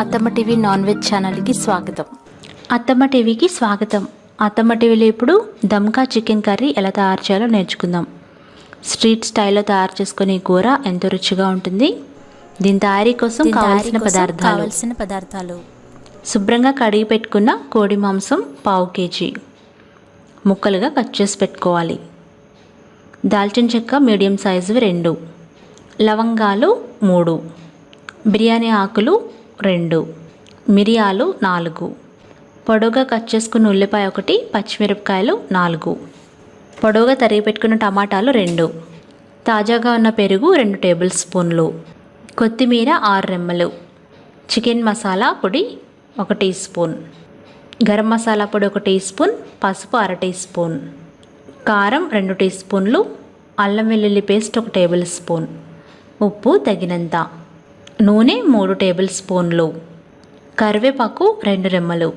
అత్తమ్మ TV non veg ఛానల్కి స్వాగతం. అత్తమ్మ టీవీకి స్వాగతం. అత్తమ్మ టీవీలో ఇప్పుడు దమ్కా చికెన్ కర్రీ ఎలా తయారు చేయాలో నేర్చుకుందాం. స్ట్రీట్ స్టైల్లో తయారు చేసుకునే కూర ఎంతో రుచిగా ఉంటుంది. దీని తయారీ కోసం కావాల్సిన పదార్థాలు: శుభ్రంగా కడిగి పెట్టుకున్న కోడి మాంసం 1/2 kg ముక్కలుగా కట్ చేసి పెట్టుకోవాలి. దాల్చిన చెక్క మీడియం సైజువి 2, లవంగాలు 3, బిర్యానీ ఆకులు 2, మిరియాలు 4, పొడవుగా కట్ చేసుకున్న ఉల్లిపాయ 1, పచ్చిమిరపకాయలు 4, పొడవుగా తరిగి పెట్టుకున్న టమాటాలు 2, తాజాగా ఉన్న పెరుగు 2 టేబుల్ స్పూన్లు, కొత్తిమీర 6 రెమ్మలు, చికెన్ మసాలా పొడి 1 టీ స్పూన్, గరం మసాలా పొడి 1 టీ స్పూన్, పసుపు 1/2 టీ స్పూన్, కారం 2 టీ స్పూన్లు, అల్లం వెల్లుల్లి పేస్ట్ 1 టేబుల్ స్పూన్, ఉప్పు తగినంత, నూనె 3 టేబుల్ స్పూన్లు, కరివేపాకు 2 రెమ్మలు.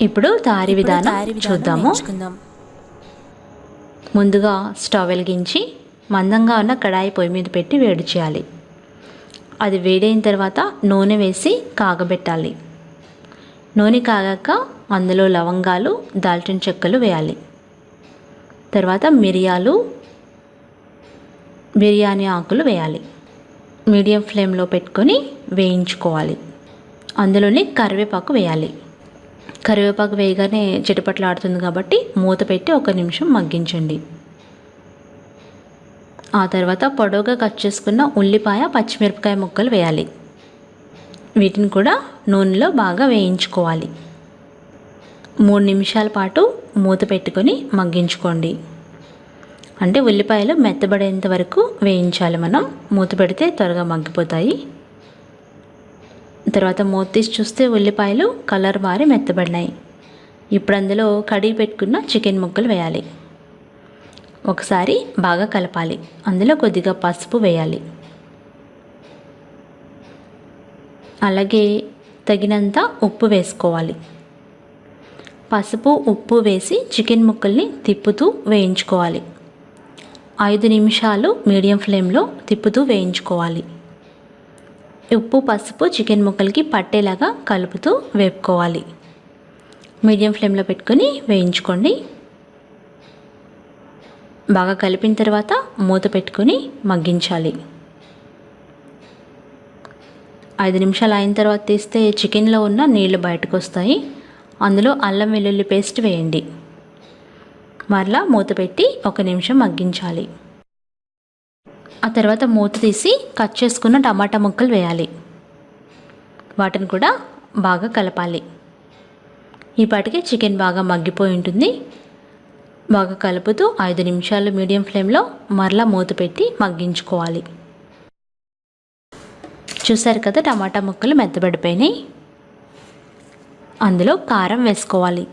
ఇప్పుడు తయారీ విధానం చూద్దాము. ముందుగా స్టవ్ వెలిగించి మందంగా ఉన్న కడాయి పొయ్యి మీద పెట్టి వేడి చేయాలి. అది వేడైన తర్వాత నూనె వేసి కాగబెట్టాలి. నూనె కాగాక అందులో లవంగాలు, దాల్చిన చెక్కలు వేయాలి. తర్వాత మిరియాలు, బిర్యానీ ఆకులు వేయాలి. మీడియం ఫ్లేమ్లో పెట్టుకొని వేయించుకోవాలి. అందులోనే కరివేపాకు వేయాలి. కరివేపాకు వేయగానే చిటపట్లాడుతుంది కాబట్టి మూత పెట్టి 1 నిమిషం మగ్గించండి. ఆ తర్వాత పొడవుగా కట్ చేసుకున్న ఉల్లిపాయ, పచ్చిమిరపకాయ ముక్కలు వేయాలి. వీటిని కూడా నూనెలో బాగా వేయించుకోవాలి. 3 నిమిషాల పాటు మూత పెట్టుకొని మగ్గించుకోండి. అంటే ఉల్లిపాయలు మెత్తబడేంత వరకు వేయించాలి. మనం మూత పెడితే త్వరగా మగ్గిపోతాయి. తర్వాత మూత తీసి చూస్తే ఉల్లిపాయలు కలర్ మారి మెత్తబడినాయి. ఇప్పుడు అందులో కడిగి పెట్టుకున్న చికెన్ ముక్కలు వేయాలి. ఒకసారి బాగా కలపాలి. అందులో కొద్దిగా పసుపు వేయాలి. అలాగే తగినంత ఉప్పు వేసుకోవాలి. పసుపు, ఉప్పు వేసి చికెన్ ముక్కల్ని తిప్పుతూ వేయించుకోవాలి. 5 నిమిషాలు మీడియం ఫ్లేమ్లో తిప్పుతూ వేయించుకోవాలి. ఉప్పు, పసుపు చికెన్ ముక్కలకి పట్టేలాగా కలుపుతూ వేపుకోవాలి. మీడియం ఫ్లేమ్లో పెట్టుకొని వేయించుకోండి. బాగా కలిపిన తర్వాత మూత పెట్టుకొని మగ్గించాలి. 5 నిమిషాలు అయిన తర్వాత తీస్తే చికెన్లో ఉన్న నీళ్లు బయటకు వస్తాయి. అందులో అల్లం వెల్లుల్లి పేస్ట్ వేయండి. మరలా మూత పెట్టి 1 నిమిషం మగ్గించాలి. ఆ తర్వాత మూత తీసి కట్ చేసుకున్న టమాటా ముక్కలు వేయాలి. వాటిని కూడా బాగా కలపాలి. ఈ పాటికి చికెన్ బాగా మగ్గిపోయి ఉంటుంది. బాగా కలుపుతూ 5 నిమిషాలు మీడియం ఫ్లేమ్లో మరలా మూత పెట్టి మగ్గించుకోవాలి. చూసారు కదా, టమాటా ముక్కలు మెత్తబడిపోయినాయి. అందులో కారం వేసుకోవాలి.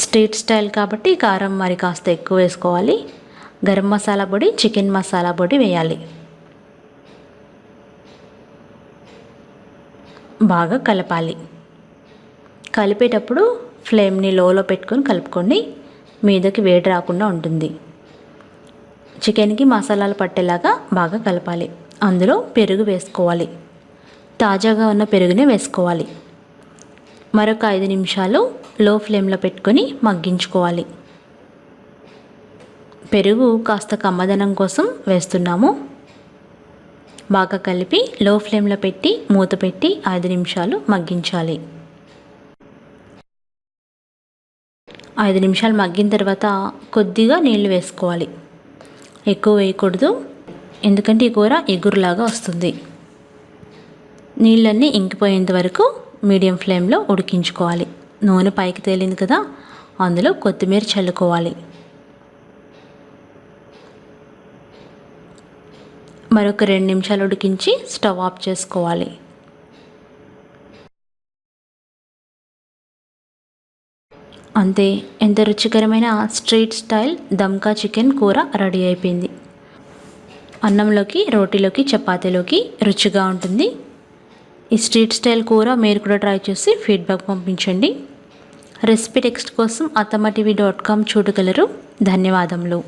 స్ట్రీట్ స్టైల్ కాబట్టి కారం మరి కాస్త ఎక్కువ వేసుకోవాలి. గరం మసాలా పొడి, చికెన్ మసాలా పొడి వేయాలి. బాగా కలపాలి. కలిపేటప్పుడు ఫ్లేమ్ని లోలో పెట్టుకొని కలుపుకోండి. మీదకి వేడి రాకుండా ఉంటుంది. చికెన్కి మసాలాలు పట్టేలాగా బాగా కలపాలి. అందులో పెరుగు వేసుకోవాలి. తాజాగా ఉన్న పెరుగునే వేసుకోవాలి. మరొక 5 నిమిషాలు లో ఫ్లేమ్లో పెట్టుకొని మగ్గించుకోవాలి. పెరుగు కాస్త కమ్మదనం కోసం వేస్తున్నాము. బాగా కలిపి లో ఫ్లేమ్లో పెట్టి మూత పెట్టి 5 నిమిషాలు మగ్గించాలి. 5 నిమిషాలు మగ్గిన తర్వాత కొద్దిగా నీళ్లు వేసుకోవాలి. ఎక్కువ వేయకూడదు, ఎందుకంటే ఈ కూర ఎగురులాగా వస్తుంది. నీళ్ళన్నీ ఇంకిపోయేంత వరకు మీడియం ఫ్లేమ్లో ఉడికించుకోవాలి. నూనె పైకి తేలింది కదా, అందులో కొత్తిమీర చల్లుకోవాలి. మరొక 2 నిమిషాలు ఉడికించి స్టవ్ ఆఫ్ చేసుకోవాలి. అంతే, ఎంత రుచికరమైన స్ట్రీట్ స్టైల్ దమ్కా చికెన్ కూర రెడీ అయిపోయింది. అన్నంలోకి, రోటీలోకి, చపాతీలోకి రుచిగా ఉంటుంది. ఈ స్ట్రీట్ స్టైల్ కూర మీరు కూడా ట్రై చేసి ఫీడ్బ్యాక్ పంపించండి. రెసిపీ టెక్స్ట్ కోసం attammatv.com చూడగలరు. ధన్యవాదములు.